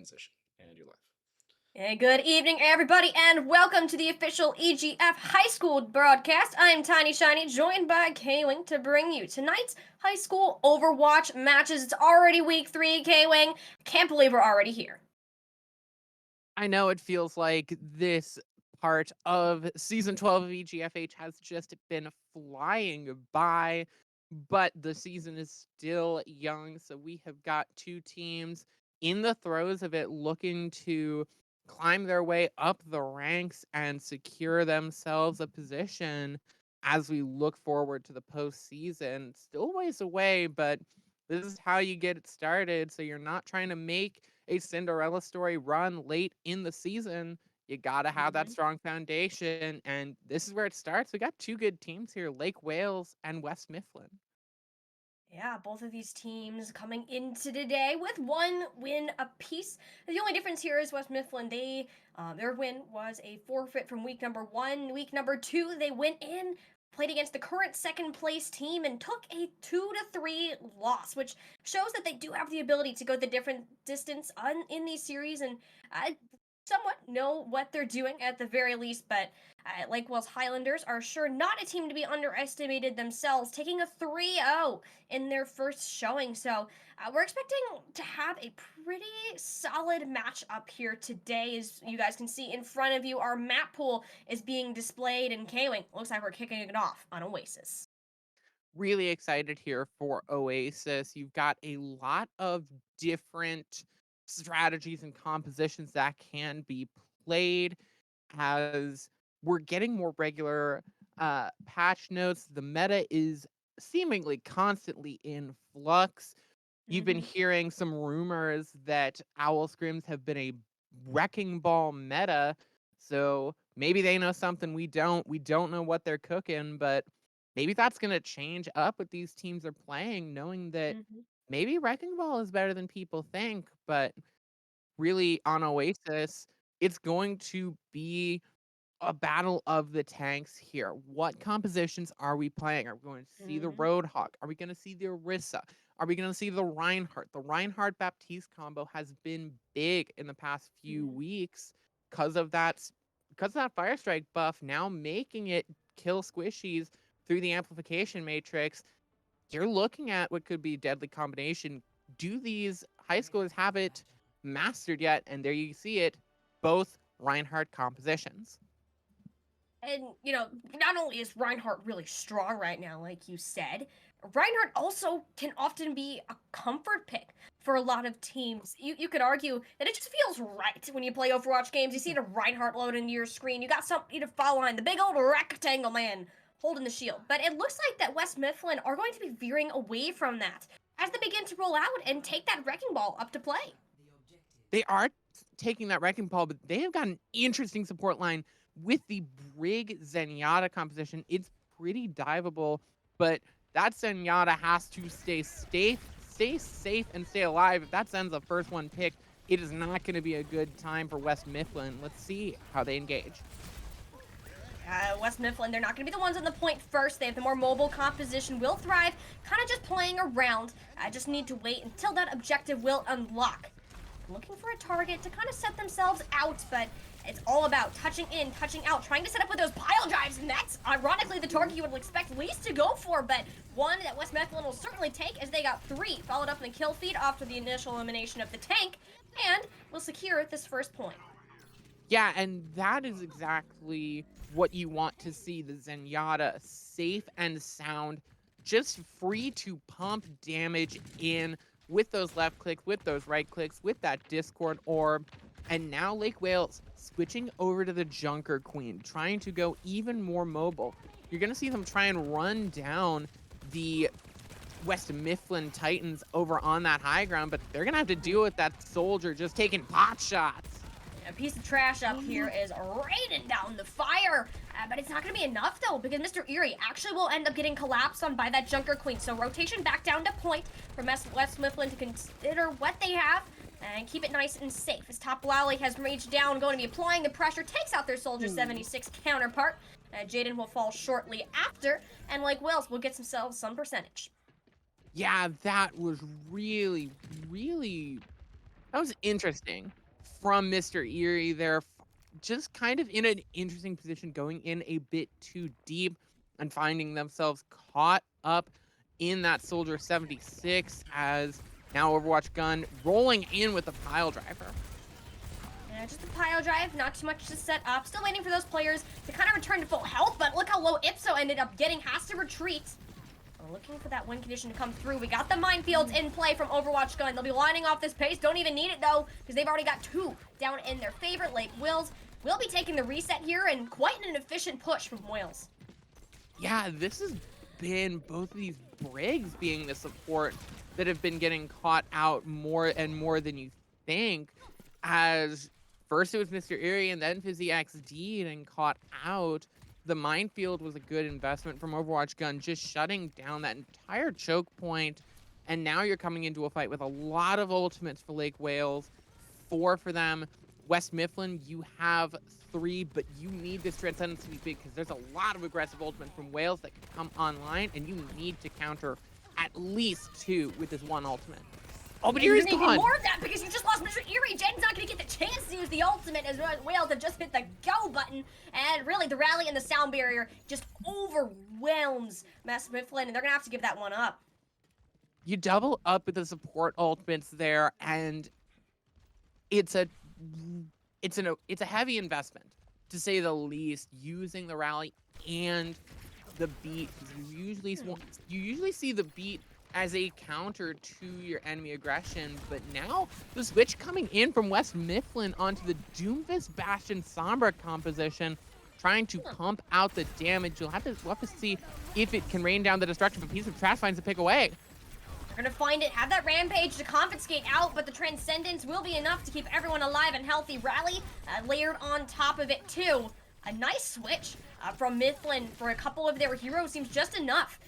transition and your life. Hey, good evening, everybody, and welcome to the official EGF High School broadcast. I'm Tiny Shiny, joined by K-Wing to bring you tonight's high school Overwatch matches. It's already week 3, K-Wing. Can't believe we're already here. I know it feels like this part of season 12 of EGFH has just been flying by, but the season is still young. So we have got two teams in the throes of it looking to climb their way up the ranks and secure themselves a position as we look forward to the postseason. Still a ways away, but this is how you get it started. So you're not trying to make a Cinderella story run late in the season. You got to have that strong foundation. And this is where it starts. We got two good teams here, Lake Wales and West Mifflin. Yeah, both of these teams coming into today with one win apiece. The only difference here is West Mifflin. Their win was a forfeit from week number 1. Week number 2, they went in, played against the current second place team, and took a 2-3 loss, which shows that they do have the ability to go the different distance in these series, and I somewhat know what they're doing at the very least. But Lake Wales Highlanders are sure not a team to be underestimated themselves, taking a 3-0 in their first showing. So we're expecting to have a pretty solid match up here today. As you guys can see in front of you, our map pool is being displayed in K-Wing. Looks like we're kicking it off on Oasis. Really excited here for Oasis. You've got a lot of different strategies and compositions that can be played as we're getting more regular patch notes. The meta is seemingly constantly in flux. You've been hearing some rumors that Owl Scrims have been a wrecking ball meta. So maybe they know something we don't. We don't know what they're cooking, but maybe that's going to change up what these teams are playing, knowing that maybe wrecking ball is better than people think. But really, on Oasis, it's going to be a battle of the tanks here. What compositions are we playing? Are we going to see the Roadhog? Are we going to see the Orisa? Are we going to see the Reinhardt? The Reinhardt Baptiste combo has been big in the past few weeks because of that Fire Strike buff now making it kill squishies through the amplification matrix. You're looking at what could be a deadly combination. Do these high schoolers have it mastered yet? And there you see it, both Reinhardt compositions. And, not only is Reinhardt really strong right now, like you said, Reinhardt also can often be a comfort pick for a lot of teams. You could argue that it just feels right when you play Overwatch games. You see the Reinhardt load into your screen. You got something to follow on, the big old rectangle man holding the shield. But it looks like that West Mifflin are going to be veering away from that as they begin to roll out and take that wrecking ball up to play. They are taking that wrecking ball, but they have got an interesting support line with the Brig Zenyatta composition. It's pretty diveable, but that Zenyatta has to stay safe, and stay alive. If that sends the first one picked, it is not going to be a good time for West Mifflin. Let's see how they engage. West Mifflin, they're not going to be the ones on the point first. They have the more mobile composition, will thrive, kind of just playing around. I just need to wait until that objective will unlock. Looking for a target to kind of set themselves out, but it's all about touching in, touching out, trying to set up with those pile drives, and that's ironically the target you would expect least to go for, but one that West Mifflin will certainly take as they got 3, followed up in the kill feed after the initial elimination of the tank, and will secure this first point. Yeah, and that is exactly what you want to see, the Zenyatta safe and sound, just free to pump damage in with those left clicks, with those right clicks, with that Discord orb. And now Lake Wales switching over to the Junker Queen, trying to go even more mobile. You're going to see them try and run down the West Mifflin Titans over on that high ground, but they're going to have to deal with that soldier just taking pot shots. A piece of trash up here is raining down the fire, but it's not going to be enough though, because Mr. Eerie actually will end up getting collapsed on by that Junker Queen. So rotation back down to point for West Mifflin to consider what they have and keep it nice and safe. As Top Lally has reached down, going to be applying the pressure, takes out their Soldier 76 counterpart. Jaden will fall shortly after, and Lake Wales will get themselves some percentage. Yeah, that was really, really That was interesting from Mr. Eerie there. Just kind of in an interesting position, going in a bit too deep and finding themselves caught up in that Soldier 76 as now Overwatch Gun rolling in with the pile driver. Yeah, just a pile drive, not too much to set up. Still waiting for those players to kind of return to full health, but look how low Ipso ended up getting. Has to retreat. We're looking for that win condition to come through. We got the minefields in play from Overwatch Gun. They'll be lining off this pace. Don't even need it, though, because they've already got 2 down in their favorite. Lake Wills will be taking the reset here, and quite an efficient push from Wales. Yeah, this has been both of these Brigs being the support that have been getting caught out more and more than you think, as first it was Mr. Eerie and then Fizzy XD and caught out. The minefield was a good investment from Overwatch Gun, just shutting down that entire choke point. And now you're coming into a fight with a lot of ultimates for Lake Wales. 4 for them. West Mifflin, you have 3, but you need this Transcendence to be big because there's a lot of aggressive ultimates from Wales that can come online, and you need to counter at least 2 with this 1 ultimate. Oh, but Erie's gone. Even more of that because you just lost Mr. Eerie. Jen's not going to get the chance to use the ultimate as Wales have just hit the go button. And really, the rally and the sound barrier just overwhelms Mifflin, and they're going to have to give that one up. You double up with the support ultimates there, and it's a heavy investment, to say the least, using the rally and the beat. You usually see the beat as a counter to your enemy aggression, but now the switch coming in from West Mifflin onto the Doomfist Bastion Sombra composition, trying to pump out the damage. We'll have to see if it can rain down the destruction, but Piece of Trash finds a pick away. They're gonna find it, have that Rampage to confiscate out, but the Transcendence will be enough to keep everyone alive and healthy. Rally layered on top of it too. A nice switch from Mifflin for a couple of their heroes seems just enough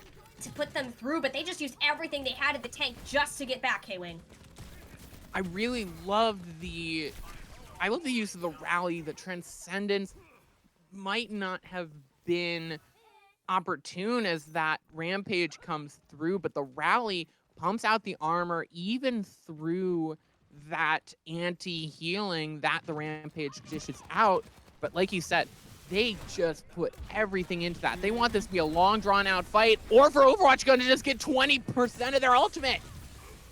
to put them through, but they just used everything they had at the tank just to get back, K-Wing. I really love the use of the rally. The Transcendence might not have been opportune as that Rampage comes through, but the rally pumps out the armor even through that anti-healing that the Rampage dishes out. But like you said, they just put everything into that. They want this to be a long, drawn-out fight, or for Overwatch Gun to just get 20% of their ultimate.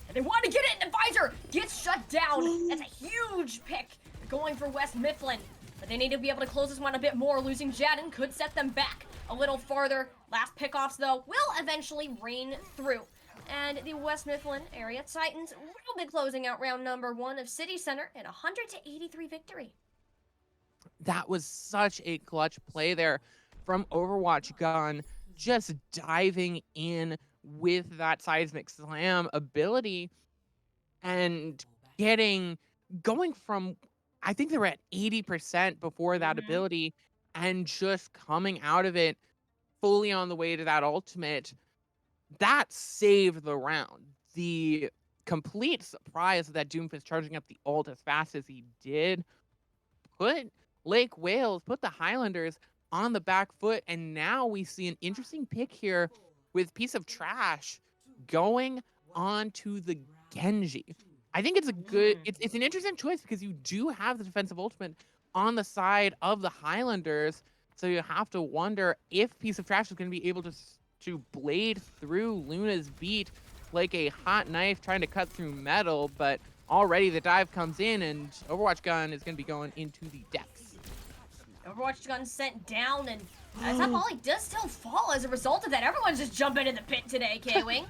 And they want to get it, and the visor gets shut down. That's a huge pick going for West Mifflin. But they need to be able to close this one a bit more. Losing Jadden could set them back a little farther. Last pickoffs, though, will eventually rain through. And the West Mifflin area Titans will be closing out round number 1 of City Center in a 100-83 victory. That was such a clutch play there from Overwatch Gun, just diving in with that seismic slam ability and going from, I think they were at 80% before that ability, and just coming out of it fully on the way to that ultimate. That saved the round. The complete surprise of that Doomfist charging up the ult as fast as he did put Lake Wales, put the Highlanders on the back foot, and now we see an interesting pick here with Piece of Trash going on to the Genji. I think it's a good, it's an interesting choice because you do have the defensive ultimate on the side of the Highlanders, so you have to wonder if Piece of Trash is going to be able to blade through Luna's beat like a hot knife trying to cut through metal, but already the dive comes in and Overwatch Gun is going to be going into the depths. Overwatch Gun sent down, and Top Ollie does still fall as a result of that. Everyone's just jumping in the pit today, K-Wing.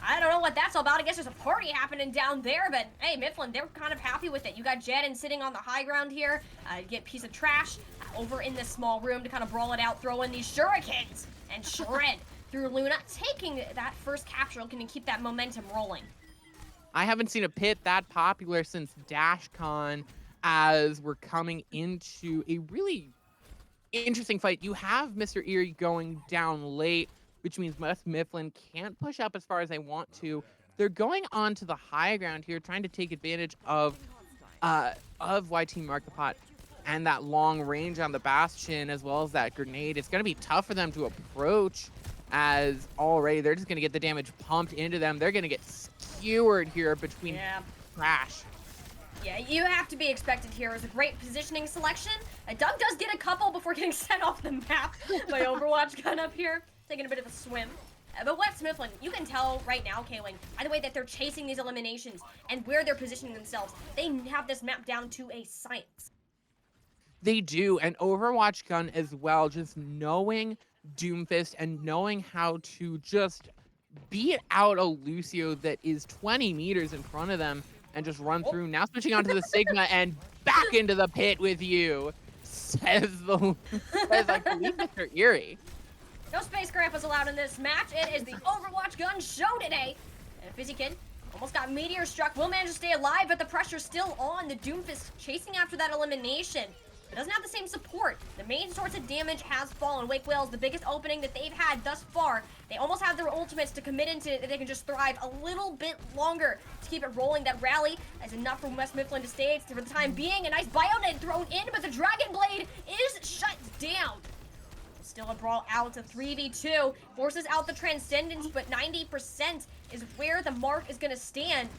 I don't know what that's all about. I guess there's a party happening down there, but hey, Mifflin, they're kind of happy with it. You got Jadden sitting on the high ground here. Get Piece of Trash over in this small room to kind of brawl it out, throw in these shurikens, and shred through Luna, taking that first capture, looking to keep that momentum rolling. I haven't seen a pit that popular since DashCon, as we're coming into a really interesting fight. You have Mr. Eerie going down late, which means West Mifflin can't push up as far as they want to. They're going onto the high ground here, trying to take advantage of YT Markapot and that long range on the Bastion, as well as that grenade. It's going to be tough for them to approach, as already they're just going to get the damage pumped into them. They're going to get skewered here between Trash. Yeah, you have to be expected here as a great positioning selection. Doug does get a couple before getting sent off the map by Overwatch gun up here, taking a bit of a swim. But West Mifflin, you can tell right now, Kaling, by the way that they're chasing these eliminations and where they're positioning themselves, they have this map down to a science. They do, and Overwatch Gun as well, just knowing Doomfist and knowing how to just beat out a Lucio that is 20 meters in front of them and just run Oh, through. Now switching onto the Sigma and back into the pit with you, says I believe Mr. Erie. no Space Grandpas allowed in this match. It is the Overwatch gun show today. And Fizzy Kid almost got meteor struck. Will manage to stay alive, but the pressure's still on. The Doomfist chasing after that elimination. It doesn't have the same support. The main source of damage has fallen. Wake Whales, the biggest opening that they've had thus far. They almost have their ultimates to commit into it. They can just thrive a little bit longer to keep it rolling. That rally is enough for West Mifflin to stay for the time being. A nice Bionade thrown in, but the Dragon Blade is shut down. Still a brawl out to 3v2. Forces out the Transcendence, but 90% is where the mark is going to stand.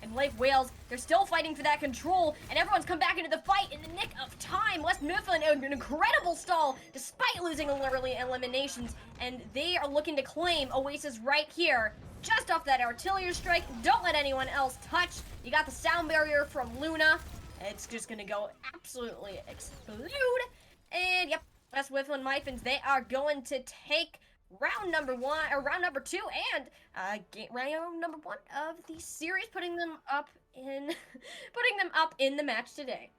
And Lake Wales, they're still fighting for that control, and everyone's come back into the fight in the nick of time. West Mifflin, an incredible stall, despite losing early eliminations, and they are looking to claim Oasis right here, just off that artillery strike. Don't let anyone else touch. You got the sound barrier from Luna. It's just going to go absolutely explode. And yep, West Mifflin Miffins, they are going to take round number two, and round number one of the series, putting them up in, putting them up in the match today.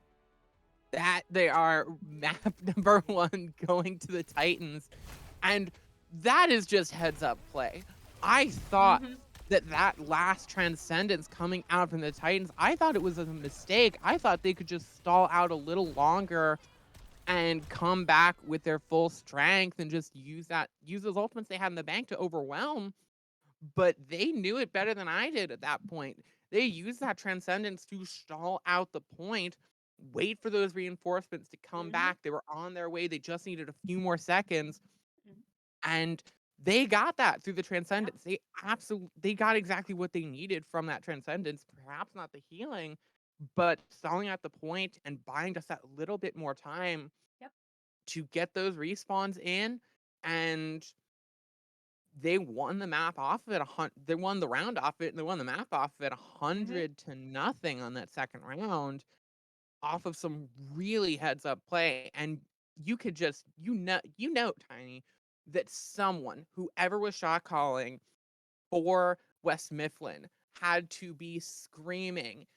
That they are map number 1 going to the Titans, and that is just heads up play. I thought that last Transcendence coming out from the Titans, I thought it was a mistake. I thought they could just stall out a little longer and come back with their full strength and just use those ultimates they had in the bank to overwhelm. But they knew it better than I did at that point. They used that Transcendence to stall out the point, wait for those reinforcements to come back. They were on their way. They just needed a few more seconds. And they got that through the Transcendence. They got exactly what they needed from that Transcendence. Perhaps not the healing, but stalling at the point and buying us that little bit more time Yep. to get those respawns in, and they won the map off of it. They won the round off it, and they won the map off of it 100-0 on that second round, off of some really heads up play. And you could just Tiny, that someone, whoever was shot calling for West Mifflin, had to be screaming,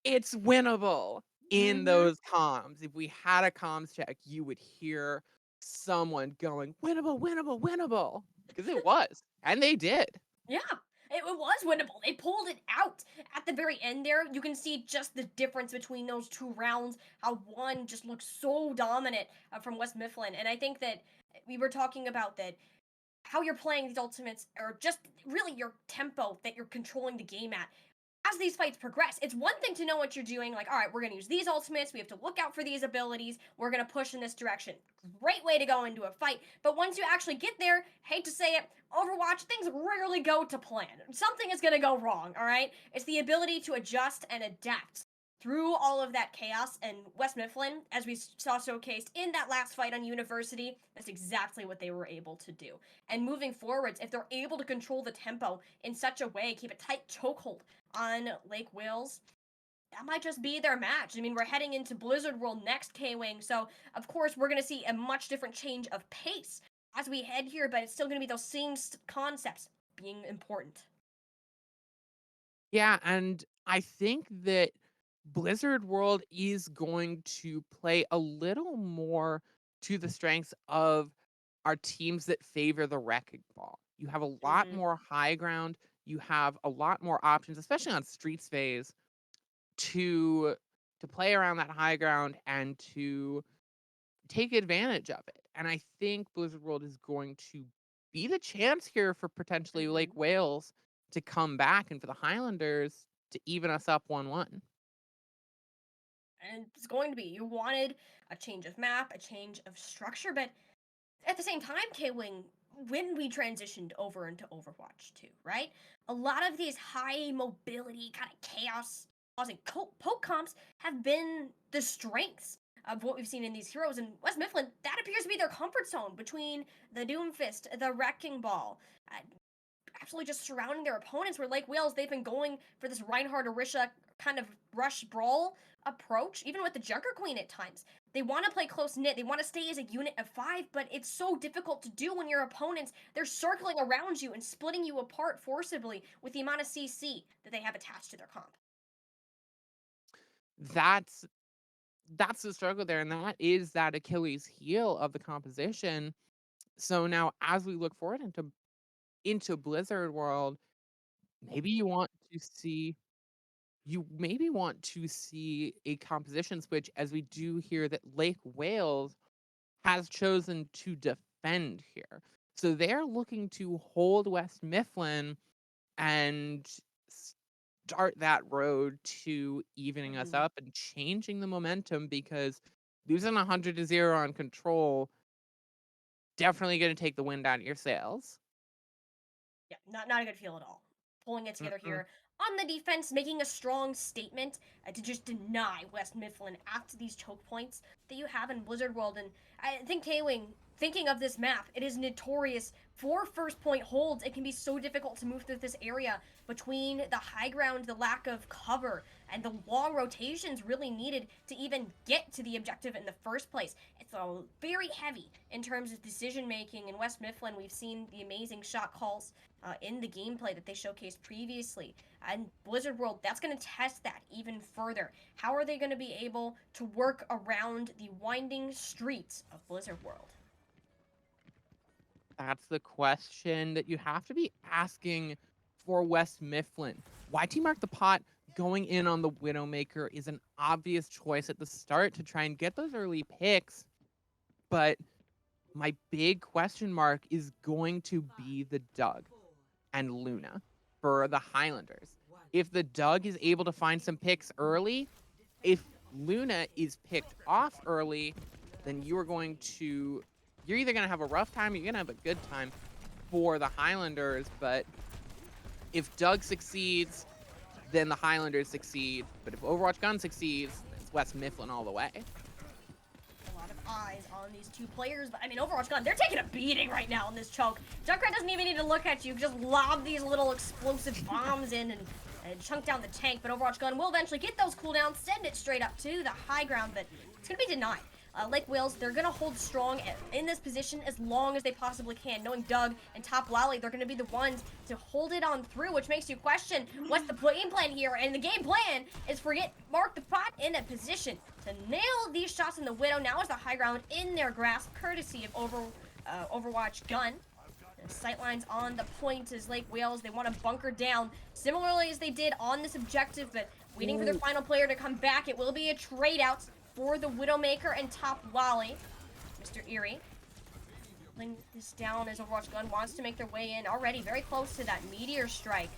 "It's winnable," in those comms. If we had a comms check, you would hear someone going, "Winnable, winnable, winnable," because it was, and they did. Yeah, it was winnable. They pulled it out at the very end there. You can see just the difference between those two rounds, how one just looks so dominant from West Mifflin. And I think that we were talking about that, how you're playing these ultimates, or just really your tempo that you're controlling the game at. As these fights progress, it's one thing to know what you're doing, like, all right, we're going to use these ultimates, we have to look out for these abilities, we're going to push in this direction. Great way to go into a fight. But once you actually get there, hate to say it, Overwatch, things rarely go to plan. Something is going to go wrong, all right? It's the ability to adjust and adapt through all of that chaos. And West Mifflin, as we saw showcased in that last fight on University, that's exactly what they were able to do. And moving forwards, if they're able to control the tempo in such a way, keep a tight chokehold on Lake Wales, that might just be their match. I mean, we're heading into Blizzard World next, K-Wing, so of course we're going to see a much different change of pace as we head here, but it's still going to be those same concepts being important. Yeah, and I think that Blizzard World is going to play a little more to the strengths of our teams that favor the wrecking ball. You have a lot more high ground, you have a lot more options, especially on Streets phase, to play around that high ground and to take advantage of it. And I think Blizzard World is going to be the chance here for potentially Lake Wales to come back and for the Highlanders to even us up 1-1. And it's going to be, you wanted a change of map, a change of structure, but at the same time, K-Wing, when we transitioned over into Overwatch 2, right? A lot of these high mobility kind of chaos causing poke comps have been the strengths of what we've seen in these heroes. And West Mifflin, that appears to be their comfort zone between the Doomfist, the Wrecking Ball, absolutely just surrounding their opponents. Where Lake Wales, they've been going for this Reinhardt Orisha kind of rush brawl approach, even with the Junker Queen at times. They want to play close knit. They want to stay as a unit of 5, but it's so difficult to do when your opponents, they're circling around you and splitting you apart forcibly with the amount of CC that they have attached to their comp. That's that's the struggle there, and that is that Achilles heel of the composition. So now as we look forward into Blizzard World, maybe you maybe want to see a composition switch, as we do hear that Lake Wales has chosen to defend here. So they're looking to hold West Mifflin and start that road to evening us Mm-hmm. up and changing the momentum, because losing 100-0 on control definitely going to take the wind out of your sails. Yeah, not a good feel at all. Pulling it together Mm-mm. here on the defense, making a strong statement to just deny West Mifflin after these choke points that you have in Blizzard World. And I think K-Wing, thinking of this map, it is notorious for first point holds. It can be so difficult to move through this area between the high ground, the lack of cover, and the long rotations really needed to even get to the objective in the first place. It's very heavy in terms of decision making. In West Mifflin, we've seen the amazing shot calls in the gameplay that they showcased previously. And Blizzard World, that's going to test that even further. How are they going to be able to work around the winding streets of Blizzard World? That's the question that you have to be asking for West Mifflin. YT Mark the Pot going in on the Widowmaker is an obvious choice at the start to try and get those early picks, but my big question mark is going to be the Doug and Luna for the Highlanders. If the Doug is able to find some picks early, if Luna is picked off early, then you're either going to have a rough time or you're going to have a good time for the Highlanders. But if Doug succeeds, then the Highlanders succeed. But if Overwatch Gun succeeds, it's West Mifflin all the way. A lot of eyes on these two players, but I mean, Overwatch Gun, they're taking a beating right now in this choke. Junkrat doesn't even need to look at you, just lob these little explosive bombs in and chunk down the tank, but Overwatch Gun will eventually get those cooldowns, send it straight up to the high ground, but it's going to be denied. Lake Wales, they're going to hold strong in this position as long as they possibly can. Knowing Doug and Top Lally, they're going to be the ones to hold it on through, which makes you question what's the game plan here. And the game plan is for Mark the Pot in a position to nail these shots in the Widow. Now is the high ground in their grasp, courtesy of Overwatch Gun. Sightlines on the point as Lake Wales, they want to bunker down similarly as they did on this objective, but waiting for their final player to come back. It will be a trade out for the Widowmaker and Top Lolly. Mr. Eerie pulling this down as Overwatch Gun wants to make their way in, already very close to that Meteor Strike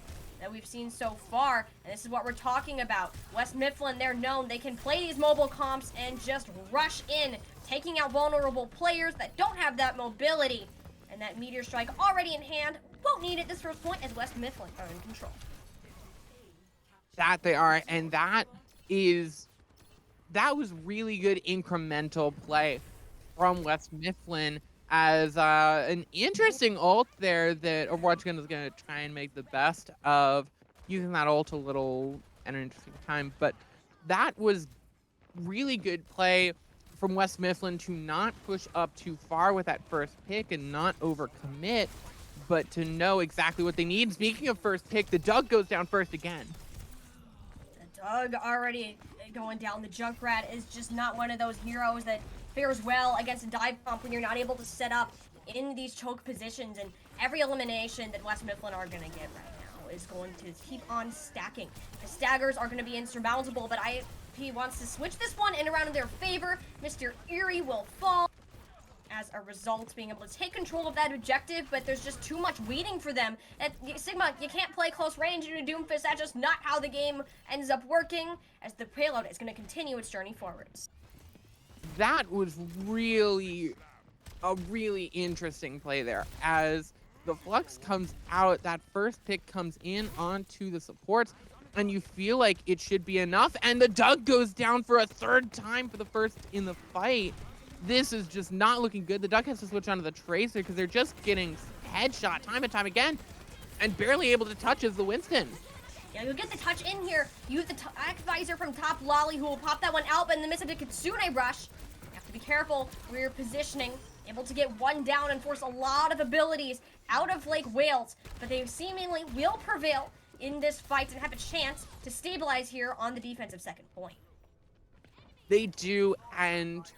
that we've seen so far, and this is what we're talking about. West Mifflin, they're known, they can play these mobile comps and just rush in, taking out vulnerable players that don't have that mobility. And that Meteor Strike already in hand, won't need it this first point as West Mifflin are in control. That they are, and that was really good incremental play from West Mifflin, as an interesting ult there that Overwatch Gun is going to try and make the best of, using that ult a little at an interesting time. But that was really good play from West Mifflin to not push up too far with that first pick and not overcommit, but to know exactly what they need. Speaking of first pick, the Doug goes down first again. The Doug already going down. The Junkrat is just not one of those heroes that fares well against a dive comp when you're not able to set up in these choke positions, and every elimination that West Mifflin are going to get right now is going to keep on stacking. The staggers are going to be insurmountable, but IP wants to switch this one in around in their favor. Mr. Eerie will fall as a result, being able to take control of that objective, but there's just too much waiting for them. Sigma, you can't play close range into Doomfist. That's just not how the game ends up working, as the payload is going to continue its journey forwards. That was really a really interesting play there. As the Flux comes out, that first pick comes in onto the supports. and you feel like it should be enough, and the Doug goes down for a third time for the first in the fight. This is just not looking good. The Doug has to switch onto the Tracer because they're just getting headshot time and time again, and barely able to touch as the Winston. Yeah, you'll get the touch in here. Use the axe visor from top Lolly, who will pop that one out, but in the midst of the Kitsune rush, you have to be careful where you're positioning. Able to get one down and force a lot of abilities out of Lake Wales, but they seemingly will prevail in this fight and have a chance to stabilize here on the defensive second point. They do, and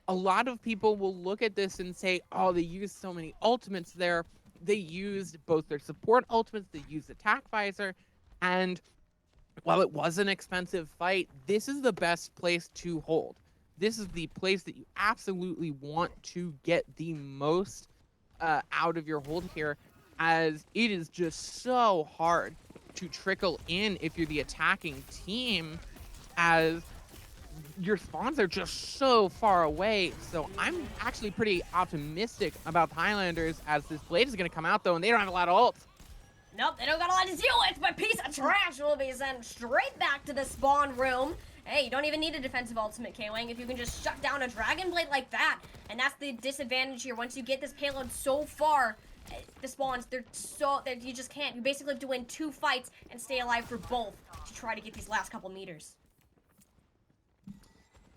a lot of people will look at this and say, oh, they used so many ultimates there. They used both their support ultimates, they used attack visor, and while it was an expensive fight, this is the best place to hold. This is the place that you absolutely want to get the most out of your hold here, as it is just so hard to trickle in if you're the attacking team, as your spawns are just so far away. So I'm actually pretty optimistic about the Highlanders, as this Blade is going to come out, though, and they don't have a lot of ults. Nope, they don't got a lot to deal with, but piece of trash will be sent straight back to the spawn room. Hey, you don't even need a defensive ultimate, K-Wing, if you can just shut down a Dragon Blade like that. And that's the disadvantage here. Once you get this payload so far, the spawns, you just can't. You basically have to win 2 fights and stay alive for both to try to get these last couple meters.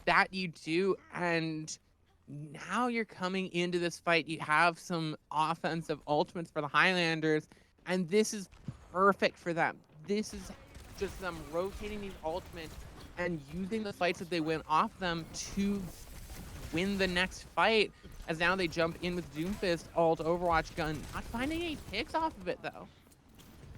That you do, and now you're coming into this fight. You have some offensive ultimates for the Highlanders, and this is perfect for them. This is just them rotating these ultimates and using the fights that they win off them to win the next fight, as now they jump in with Doomfist ult Overwatch gun. Not finding any picks off of it, though.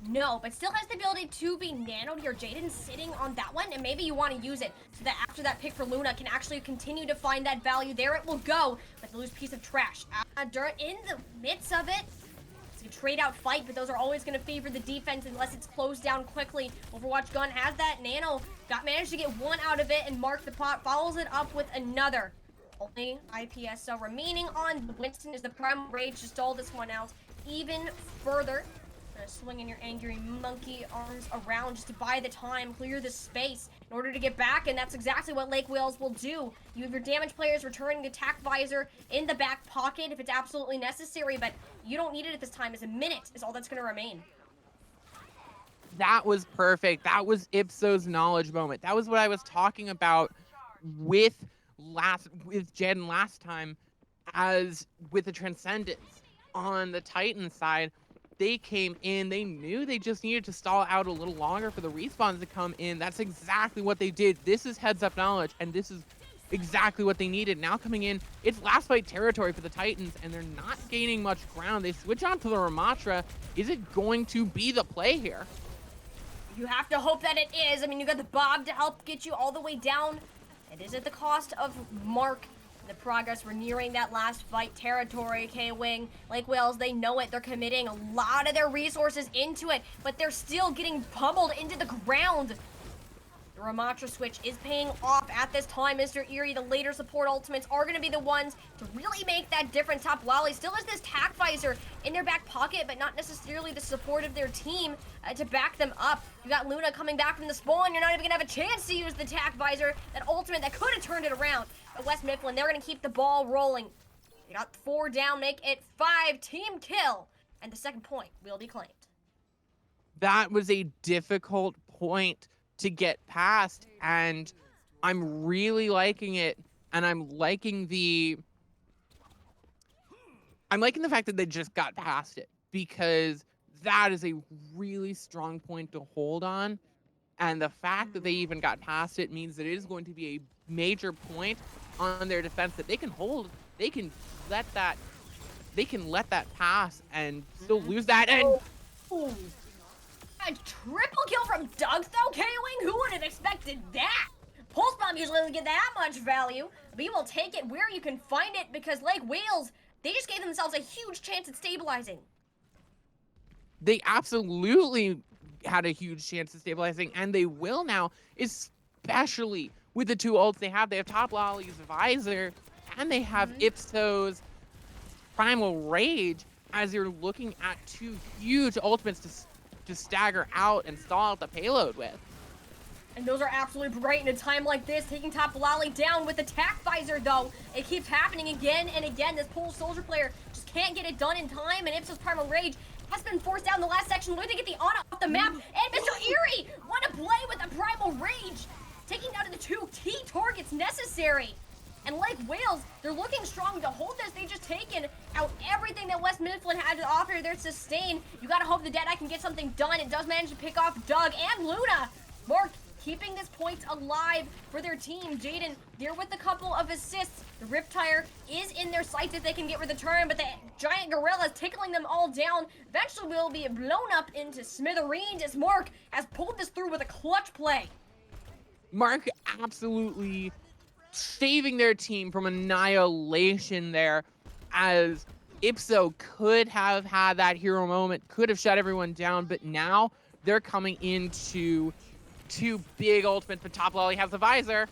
No, but still has the ability to be nanoed here. Jaden's sitting on that one, and maybe you want to use it so that after that pick for Luna can actually continue to find that value. There it will go, but the loose piece of trash. Dirt in the midst of it. It's a trade-out fight, but those are always going to favor the defense unless it's closed down quickly. Overwatch gun has that nano. Managed to get one out of it, and Mark the Pot follows it up with another. Only IPSO remaining on Winston is the Prime Rage to stall this one out even further. Swinging your angry monkey arms around just to buy the time, clear the space in order to get back, and that's exactly what Lake Wales will do. You have your damage players returning the attack visor in the back pocket if it's absolutely necessary, but you don't need it at this time, as a minute is all that's going to remain. That was perfect. That was Ipso's knowledge moment. That was what I was talking about with Jen last time, as with the Transcendence on the Titan side. They came in, they knew they just needed to stall out a little longer for the respawns to come in. That's exactly what they did. This is heads up knowledge, and this is exactly what they needed. Now coming in, it's last fight territory for the Titans, and they're not gaining much ground. They switch on to the Ramatra. Is it going to be the play here? You have to hope that it is. I mean, you got the Bob to help get you all the way down. It is at the cost of Mark. The progress, we're nearing that last fight territory. K-Wing, Lake Wales, they know it. They're committing a lot of their resources into it, but they're still getting pummeled into the ground. The Ramatra switch is paying off at this time. Mr. Eerie, the later support ultimates are going to be the ones to really make that difference. Top Lolly still has this tack visor in their back pocket, but not necessarily the support of their team to back them up. You got Luna coming back from the spawn. You're not even going to have a chance to use the tack visor, that ultimate that could have turned it around. But West Mifflin, they're going to keep the ball rolling. They got 4 down, make it 5. Team kill. And the second point will be claimed. That was a difficult point to get past, and I'm really liking it, and I'm liking the fact that they just got past it, because that is a really strong point to hold on, and the fact that they even got past it means that it is going to be a major point on their defense that they can hold. They can let that pass and still lose that, and a triple kill from Doug, though, K-Wing? Who would have expected that? Pulse Bomb usually doesn't get that much value, but you will take it where you can find it, because Lake Wales, they just gave themselves a huge chance at stabilizing. They absolutely had a huge chance of stabilizing, and they will now, especially with the 2 ults they have. They have Top Lolly's Visor, and they have Ipso's Primal Rage, as you're looking at 2 huge ultimates to to stagger out and stall out the payload with. And those are absolutely bright in a time like this, taking top Lally down with attack visor though. It keeps happening again and again. This Polish soldier player just can't get it done in time, and Ipso's Primal Rage has been forced down in the last section, looking to get the Ana off the map. And Mr. Eerie, what a play with the Primal Rage, taking down the 2 key targets necessary. And like Wales, they're looking strong to hold this. They've just taken out everything that West Mifflin had to offer their sustain. You gotta hope the Deadeye can get something done. It does manage to pick off Doug and Luna. Mark keeping this point alive for their team. Jaden, there with a couple of assists. The Riptire is in their sights if they can get rid of the turn, but the giant gorilla is tickling them all down. Eventually will be blown up into smithereens as Mark has pulled this through with a clutch play. Mark absolutely saving their team from annihilation there, as Ipso could have had that hero moment, could have shut everyone down, but now they're coming into 2 big ultimates, but top Lally has the visor.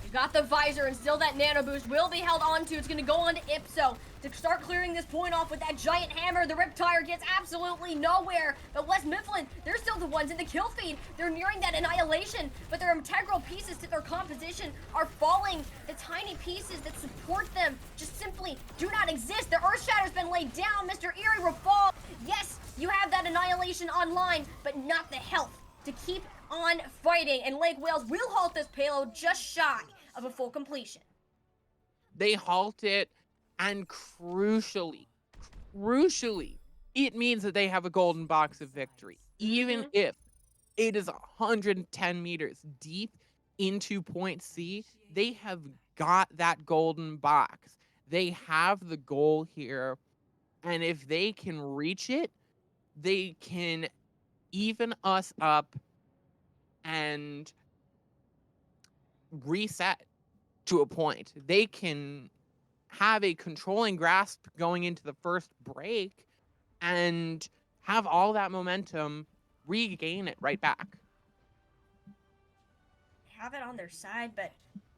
You got the visor, and still that nano boost will be held onto. It's going to go on to Ipso to start clearing this point off with that giant hammer. The Riptire gets absolutely nowhere, but West Mifflin, they're still the ones in the kill feed. They're nearing that annihilation, but their integral pieces to their composition are falling. The tiny pieces that support them just simply do not exist. The Earth Shatter's been laid down. Mr. Eerie will fall. Yes, you have that annihilation online, but not the health to keep on fighting, and Lake Wales will halt this payload just shy of a full completion. They halt it, and crucially, it means that they have a golden box of victory. Even if it is 110 meters deep into point C, they have got that golden box. They have the goal here, and if they can reach it, they can even us up and reset to a point. They can have a controlling grasp going into the first break and have all that momentum, regain it right back. Have it on their side, but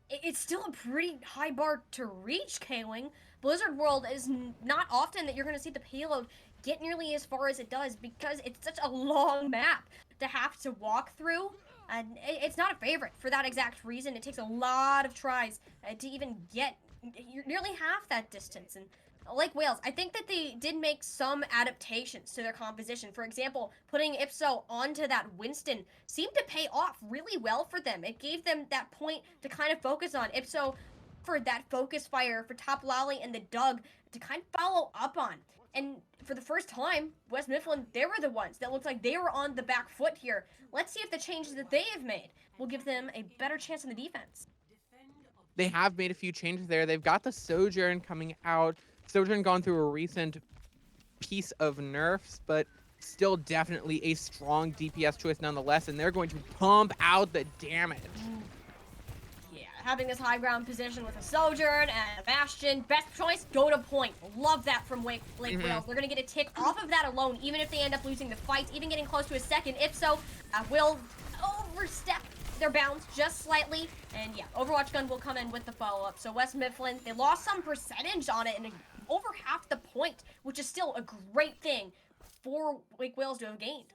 it's still a pretty high bar to reach, K-Wing. Blizzard World is not often that you're going to see the payload get nearly as far as it does, because it's such a long map to have to walk through. And it's not a favorite for that exact reason. It takes a lot of tries to even get nearly half that distance. And like Wales, I think that they did make some adaptations to their composition. For example, putting Ipso onto that Winston seemed to pay off really well for them. It gave them that point to kind of focus on. Ipso for that focus fire for top Lally and the Doug to kind of follow up on. And for the first time, West Mifflin, they were the ones that looked like they were on the back foot here. Let's see if the changes that they have made will give them a better chance in the defense. They have made a few changes there. They've got the Sojourn coming out. Sojourn gone through a recent piece of nerfs, but still definitely a strong DPS choice nonetheless, and they're going to pump out the damage. Having this high ground position with a Sojourn and a Bastion. Best choice, go to point. Love that from Lake Wales. They're going to get a tick off of that alone, even if they end up losing the fight, even getting close to a second. Ipso will overstep their bounds just slightly. And yeah, Overwatch gun will come in with the follow-up. So West Mifflin, they lost some percentage on it, and over half the point, which is still a great thing for Lake Wales to have gained.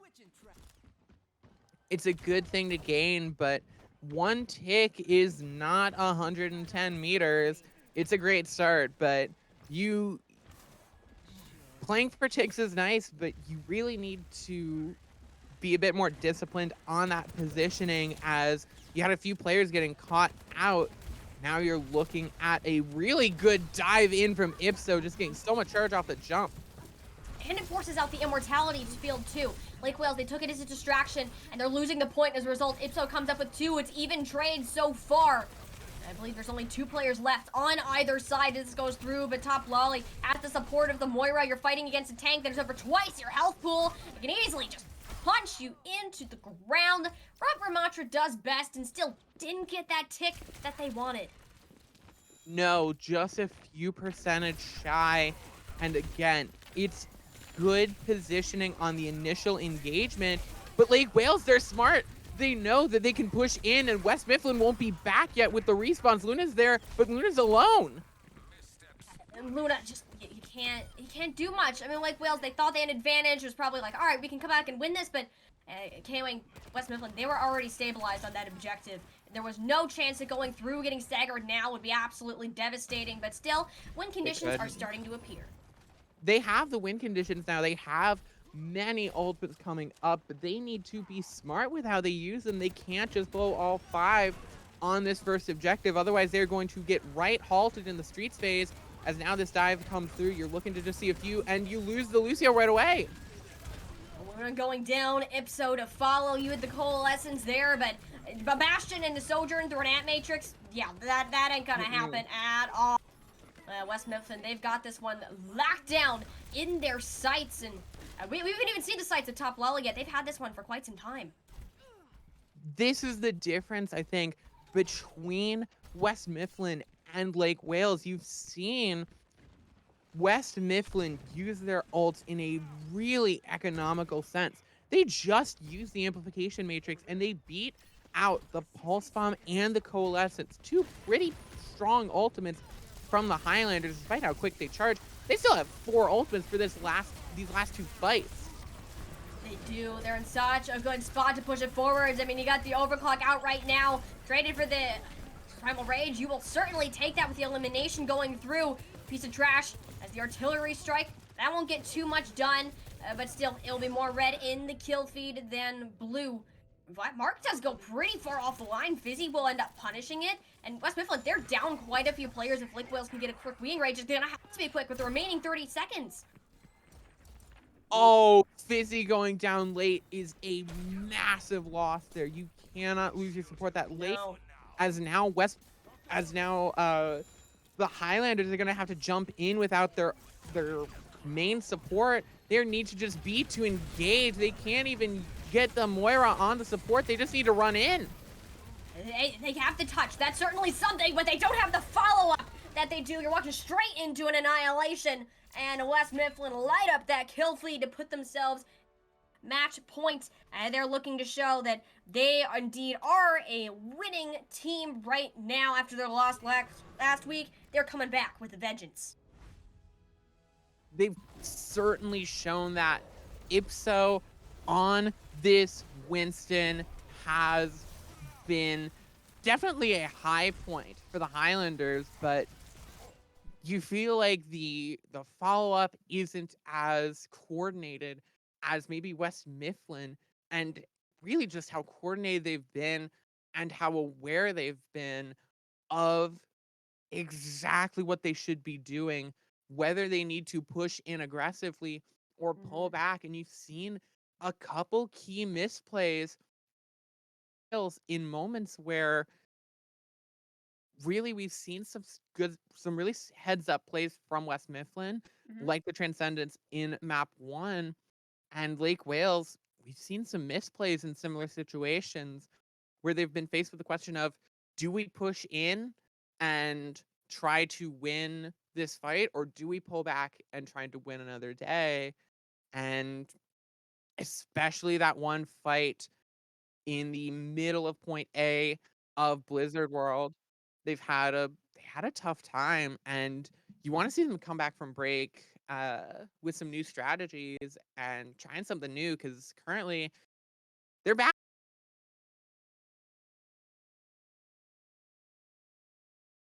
It's a good thing to gain, but one tick is not 110 meters. It's a great start, but playing for ticks is nice, but you really need to be a bit more disciplined on that positioning, as you had a few players getting caught out. Now you're looking at a really good dive in from Ipso, just getting so much charge off the jump. And it forces out the immortality field too. Lake Wales, they took it as a distraction, and they're losing the point as a result. Ipso comes up with 2. It's even trade so far. I believe there's only 2 players left on either side as this goes through, but top Lolly at the support of the Moira. You're fighting against a tank that is over twice your health pool. It can easily just punch you into the ground. Rob Ramatra does best and still didn't get that tick that they wanted. No, just a few percentage shy. And again, it's good positioning on the initial engagement, but Lake Wales, they're smart. They know that they can push in, and West Mifflin won't be back yet with the respawns. Luna's there, but Luna's alone. And Luna just, you he can't do much. I mean, like Wales, they thought they had an advantage. It was probably like, all right, we can come back and win this, but KOing West Mifflin, they were already stabilized on that objective. There was no chance of going through. Getting staggered now would be absolutely devastating, but still, win conditions are starting to appear. They have the win conditions now. They have many ultimates coming up, but they need to be smart with how they use them. They can't just blow all 5 on this first objective. Otherwise, they're going to get right halted in the streets phase. As now this dive comes through, you're looking to just see a few, and you lose the Lucio right away. We're going down. Ipso to follow you at the coalescence there, but Bastion and the Sojourn through an ant matrix, yeah, that ain't gonna happen at all. West Mifflin, they've got this one locked down in their sights, and we haven't even seen the sights at top level yet. They've had this one for quite some time. This is the difference, I think, between West Mifflin and Lake Wales. You've seen West Mifflin use their ults in a really economical sense. They just use the amplification matrix and they beat out the pulse bomb and the coalescence, 2 pretty strong ultimates from the Highlanders. Despite how quick they charge, they still have 4 ultimates for these last 2 fights. They do. They're in such a good spot to push it forwards. I mean, you got the overclock out right now. Traded for the Primal Rage. You will certainly take that with the elimination going through. Piece of trash as the artillery strike. That won't get too much done, but still, it'll be more red in the kill feed than blue. Mark does go pretty far off the line. Fizzy will end up punishing it. And West Mifflin, they're down quite a few players. If Lake Wales can get a quick wing range, it's going to have to be quick with the remaining 30 seconds. Oh, Fizzy going down late is a massive loss there. You cannot lose your support that late. No. As now the Highlanders are going to have to jump in without their main support. Their need to just be to engage. They can't even get the Moira on the support. They just need to run in. They have to touch. That's certainly something, but they don't have the follow-up that they do. You're walking straight into an annihilation, and West Mifflin light up that kill feed to put themselves match point, and they're looking to show that they indeed are a winning team right now after their loss last week. They're coming back with a vengeance. They've certainly shown that. Ipso on this Winston has been definitely a high point for the Highlanders, but you feel like the follow-up isn't as coordinated as maybe West Mifflin, and really just how coordinated they've been and how aware they've been of exactly what they should be doing, whether they need to push in aggressively or pull back. And you've seen a couple key misplays in moments where really we've seen some really heads up plays from West Mifflin, like the Transcendence in map 1, and Lake Wales. We've seen some misplays in similar situations where they've been faced with the question of, do we push in and try to win this fight, or do we pull back and try to win another day? And especially that one fight in the middle of point A of Blizzard World, they had a tough time, and you want to see them come back from break with some new strategies and trying something new, because currently they're back.